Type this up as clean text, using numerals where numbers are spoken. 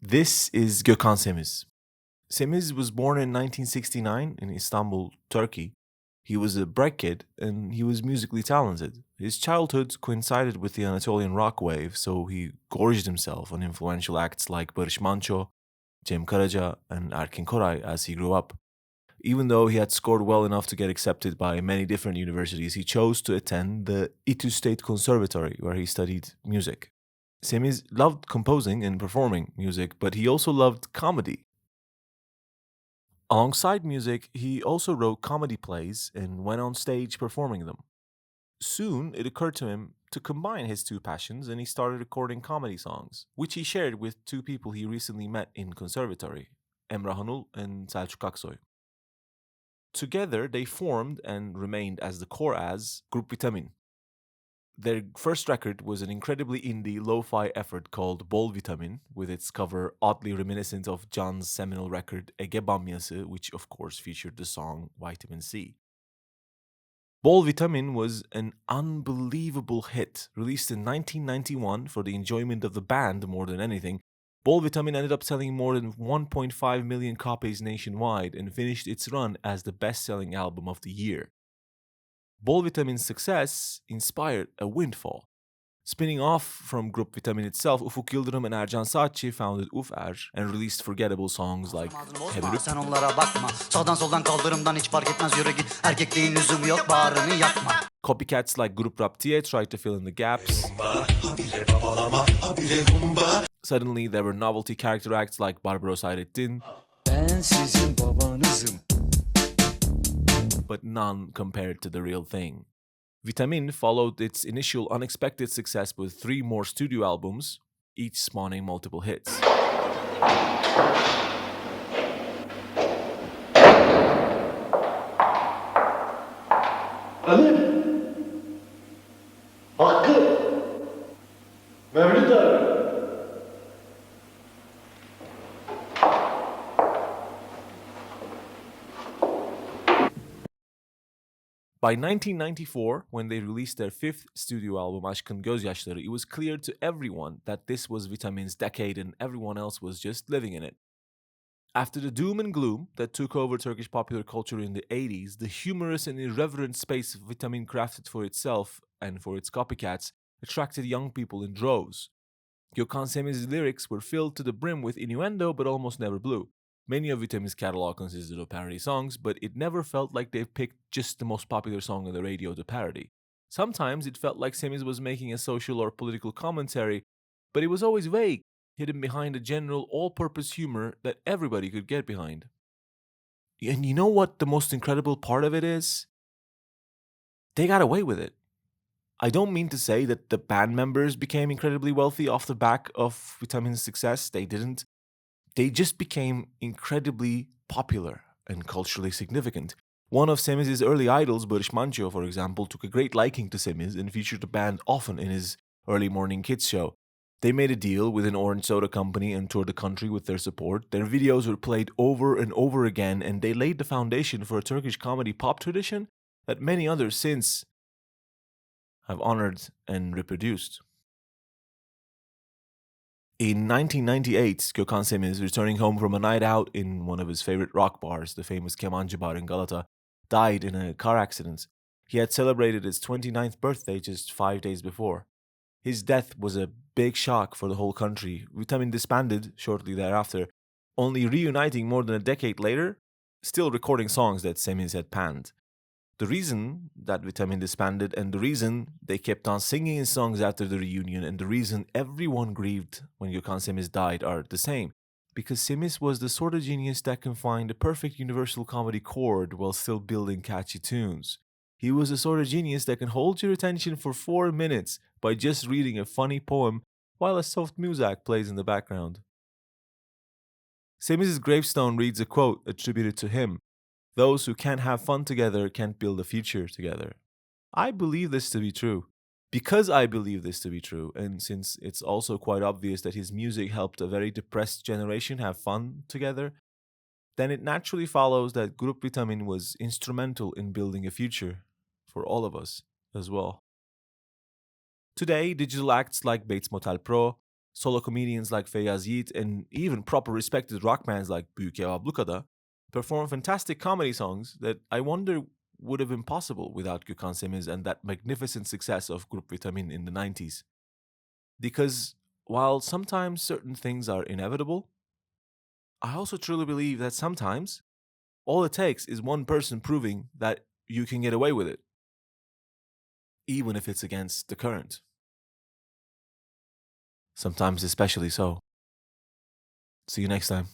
This is Gökhan Semiz. Semiz was born in 1969 in Istanbul, Turkey. He was a bright kid and he was musically talented. His childhood coincided with the Anatolian Rock wave, so he gorged himself on influential acts like Barış Manço, Karaca, and Erkin Koray as he grew up. Even though he had scored well enough to get accepted by many different universities, he chose to attend the İTÜ State Conservatory, where he studied music. Semiz loved composing and performing music, but he also loved comedy. Alongside music, he also wrote comedy plays and went on stage performing them. Soon, it occurred to him to combine his two passions and he started recording comedy songs, which he shared with two people he recently met in conservatory, Emrah Anul and Selçuk Aksoy. Together, they formed and remained as the core as Grup Vitamin. Their first record was an incredibly indie lo-fi effort called Bol Vitamin, with its cover oddly reminiscent of Can's seminal record Ege Bamyası, which of course featured the song Vitamin C. Bol Vitamin was an unbelievable hit, released in 1991 for the enjoyment of the band more than anything. Bol Vitamin ended up selling more than 1.5 million copies nationwide and finished its run as the best-selling album of the year. Bol Vitamin's success inspired a windfall. Spinning off from Grup Vitamin itself, Ufuk Yıldırım and Ercan Saatçi founded UFR and released forgettable songs like Heberüp. Sen onlara bakma. Sağdan soldan kaldırımdan hiç fark etmez yürü git. Erkekliğin lüzumu yok bağrını yakma. Copycats like Grup Raptiye tried to fill in the gaps. Suddenly, there were novelty character acts like Barbaros Hayrettin, Ben sizin babanızım. but none compared to the real thing. Vitamin followed its initial unexpected success with 3 more studio albums, each spawning multiple hits. Ali, Hakkı, Mevlüt abi. By 1994, when they released their 5th studio album Aşkın Gözyaşları, it was clear to everyone that this was Vitamin's decade and everyone else was just living in it. After the doom and gloom that took over Turkish popular culture in the 80s, the humorous and irreverent space Vitamin crafted for itself and for its copycats attracted young people in droves. Gökhan Semiz's lyrics were filled to the brim with innuendo but almost never blew. Many of Vitamin's catalog consisted of parody songs, but it never felt like they picked just the most popular song on the radio to parody. Sometimes it felt like Semiz was making a social or political commentary, but it was always vague, hidden behind a general all-purpose humor that everybody could get behind. And you know what the most incredible part of it is? They got away with it. I don't mean to say that the band members became incredibly wealthy off the back of Vitamin's success. They didn't. They just became incredibly popular and culturally significant. One of Semiz's early idols, Barış Manço, for example, took a great liking to Semiz and featured the band often in his early morning kids show. They made a deal with an orange soda company and toured the country with their support. Their videos were played over and over again, and they laid the foundation for a Turkish comedy pop tradition that many others since have honored and reproduced. In 1998, Gökhan Semiz, returning home from a night out in one of his favorite rock bars, the famous Kemancı Bar in Galata, died in a car accident. He had celebrated his 29th birthday just 5 days before. His death was a big shock for the whole country. Vitamin disbanded shortly thereafter, only reuniting more than a decade later, still recording songs that Semiz had panned. The reason that Vitamin disbanded and the reason they kept on singing his songs after the reunion and the reason everyone grieved when Gökhan Semiz died are the same. Because Semiz was the sort of genius that can find a perfect universal comedy chord while still building catchy tunes. He was the sort of genius that can hold your attention for 4 minutes by just reading a funny poem while a soft muzak plays in the background. Semiz's gravestone reads a quote attributed to him: "Those who can't have fun together can't build a future together." I believe this to be true. Because I believe this to be true, and since it's also quite obvious that his music helped a very depressed generation have fun together, then it naturally follows that Grup Vitamin was instrumental in building a future for all of us as well. Today, digital acts like Bates Motel Pro, solo comedians like Feyyaz Yiğit, and even proper respected rock bands like Büyük Ev Abluka'da perform fantastic comedy songs that I wonder would have been possible without Gökhan Semiz and that magnificent success of Grup Vitamin in the 90s. Because while sometimes certain things are inevitable, I also truly believe that sometimes all it takes is one person proving that you can get away with it, even if it's against the current. Sometimes especially so. See you next time.